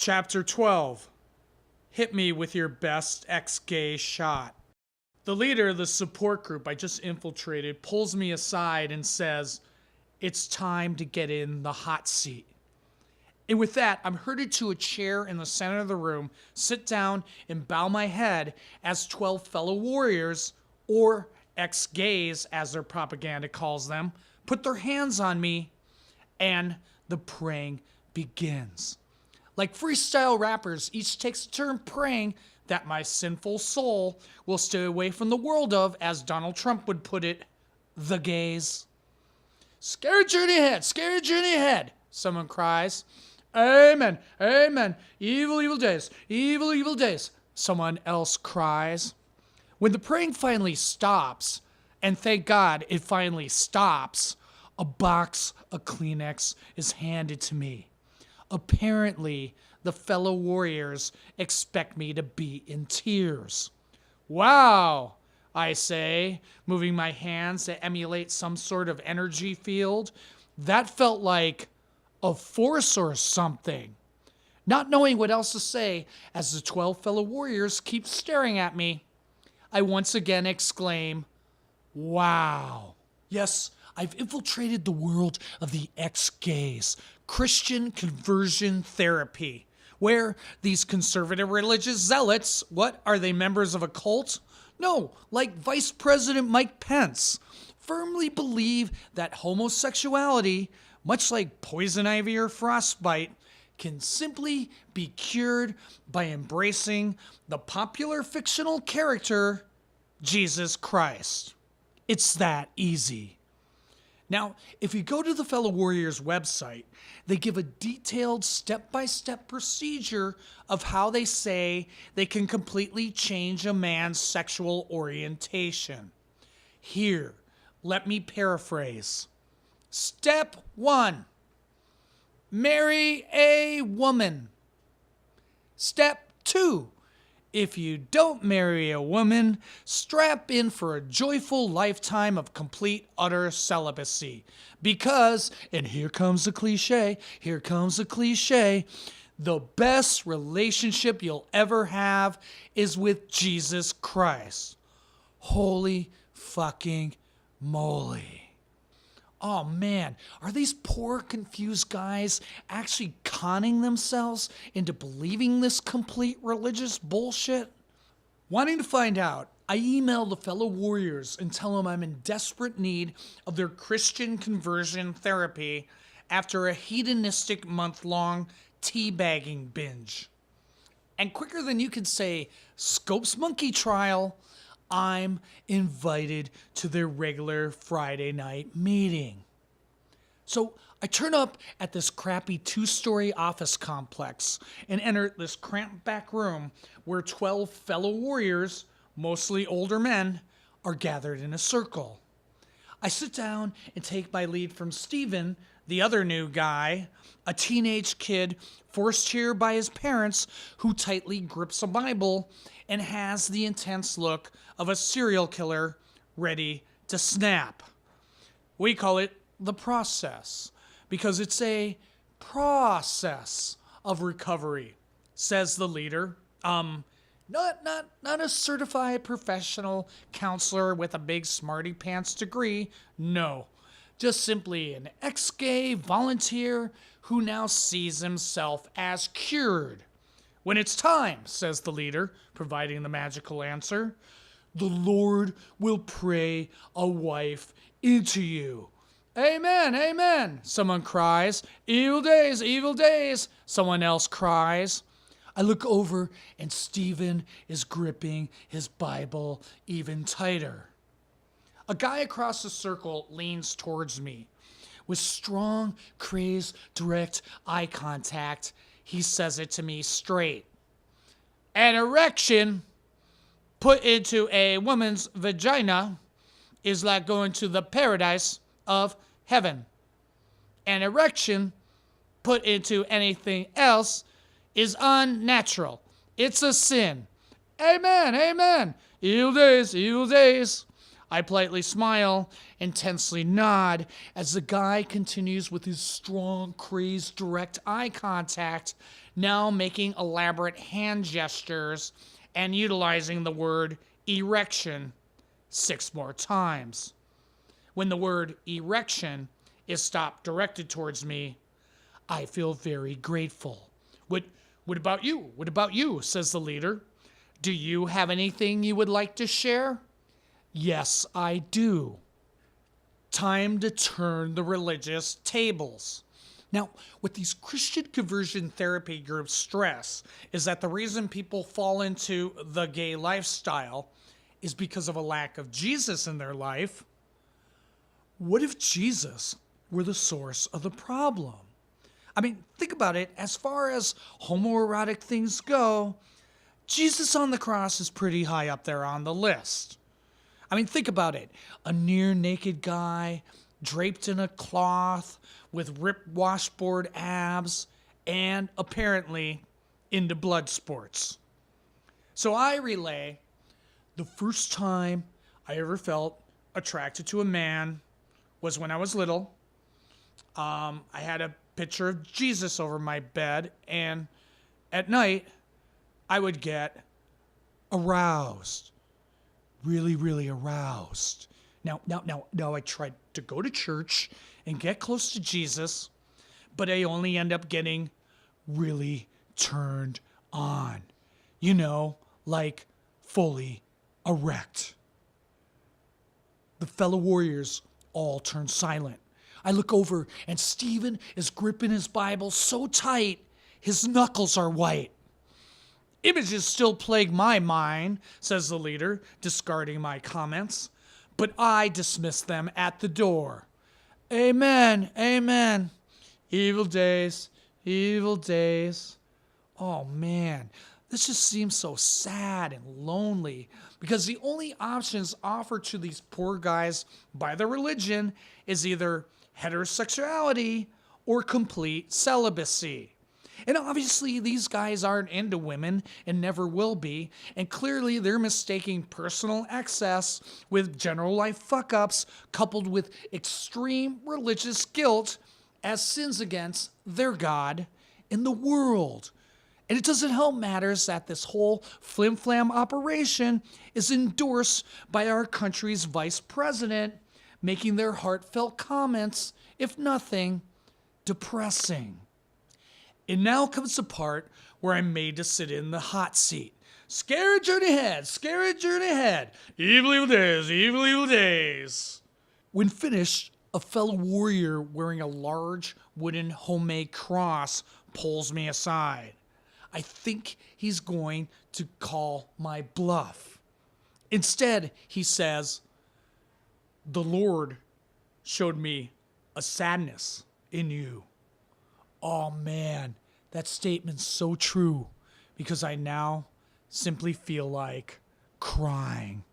Chapter 12. Hit me with your best ex-gay shot. The leader of the support group I just infiltrated pulls me aside and says, "It's time to get in the hot seat." And with that, I'm herded to a chair in the center of the room, sit down, and bow my head as 12 fellow warriors, or ex-gays as their propaganda calls them, put their hands on me, and the praying begins. Like freestyle rappers, each takes a turn praying that my sinful soul will stay away from the world of, as Donald Trump would put it, the gays. "Scary journey ahead," someone cries. "Amen, amen, evil, evil days," someone else cries. When the praying finally stops, and thank God it finally stops, a box of Kleenex is handed to me. Apparently, the fellow warriors expect me to be in tears. "Wow," I say, moving my hands to emulate some sort of energy field. That felt like a force or something. Not knowing what else to say as the 12 fellow warriors keep staring at me, I once again exclaim, "Wow." Yes, I've infiltrated the world of the ex-gays, Christian conversion therapy, where these conservative religious zealots, what, are they members of a cult? No, like Vice President Mike Pence, firmly believe that homosexuality, much like poison ivy or frostbite, can simply be cured by embracing the popular fictional character, Jesus Christ. It's that easy. Now, if you go to the fellow warriors' website, they give a detailed step-by-step procedure of how they say they can completely change a man's sexual orientation. Here, let me paraphrase. Step 1. Marry a woman. Step 2. If you don't marry a woman, strap in for a joyful lifetime of complete, utter celibacy. Because, and here comes the cliche, the best relationship you'll ever have is with Jesus Christ. Holy fucking moly. Oh man, are these poor, confused guys actually conning themselves into believing this complete religious bullshit? Wanting to find out, I email the fellow warriors and tell them I'm in desperate need of their Christian conversion therapy after a hedonistic month-long teabagging binge. And quicker than you could say, Scopes monkey trial, I'm invited to their regular Friday night meeting. So I turn up at this crappy 2-story office complex and enter this cramped back room where 12 fellow warriors, mostly older men, are gathered in a circle. I sit down and take my lead from Steven, the other new guy, a teenage kid forced here by his parents who tightly grips a Bible and has the intense look of a serial killer ready to snap. We call it the process because it's a process of recovery, says the leader. Not a certified professional counselor with a big smarty pants degree. No, just simply an ex-gay volunteer who now sees himself as cured. When it's time, says the leader, providing the magical answer, the Lord will pray a wife into you. Amen, amen, someone cries. Evil days, someone else cries. I look over and Stephen is gripping his Bible even tighter. A guy across the circle leans towards me. With strong, crazed, direct eye contact, he says it to me straight. An erection put into a woman's vagina is like going to the paradise of heaven. An erection put into anything else is unnatural. It's a sin. Amen, amen. Evil days. I politely smile and tensely nod as the guy continues with his strong, crazed, direct eye contact, now making elaborate hand gestures and utilizing the word erection 6 more times. When the word erection is stopped directed towards me, I feel very grateful. What about you? What about you? Says the leader. Do you have anything you would like to share? Yes, I do. Time to turn the religious tables. Now, what these Christian conversion therapy groups stress is that the reason people fall into the gay lifestyle is because of a lack of Jesus in their life. What if Jesus were the source of the problem? I mean, think about it. As far as homoerotic things go, Jesus on the cross is pretty high up there on the list. I mean, think about it. A near naked guy draped in a cloth with ripped washboard abs and apparently into blood sports. So I relay the first time I ever felt attracted to a man was when I was little. I had a picture of Jesus over my bed, and at night I would get aroused. Really, really aroused. Now, I tried to go to church and get close to Jesus, but I only end up getting really turned on. You know, like fully erect. The fellow warriors all turn silent. I look over and Stephen is gripping his Bible so tight, his knuckles are white. Images still plague my mind, says the leader, discarding my comments, but I dismiss them at the door. Amen, amen. Evil days, evil days. Oh man, this just seems so sad and lonely because the only options offered to these poor guys by the religion is either heterosexuality or complete celibacy. And obviously, these guys aren't into women and never will be. And clearly, they're mistaking personal excess with general life fuck-ups coupled with extreme religious guilt as sins against their God in the world. And it doesn't help matters that this whole flim-flam operation is endorsed by our country's vice president, making their heartfelt comments, if nothing, depressing. And now comes the part where I'm made to sit in the hot seat. Scary journey ahead, scary journey ahead. Evil, evil days, evil, evil days. When finished, a fellow warrior wearing a large wooden homemade cross pulls me aside. I think he's going to call my bluff. Instead, he says, "The Lord showed me a sadness in you." Oh man, that statement's so true because I now simply feel like crying.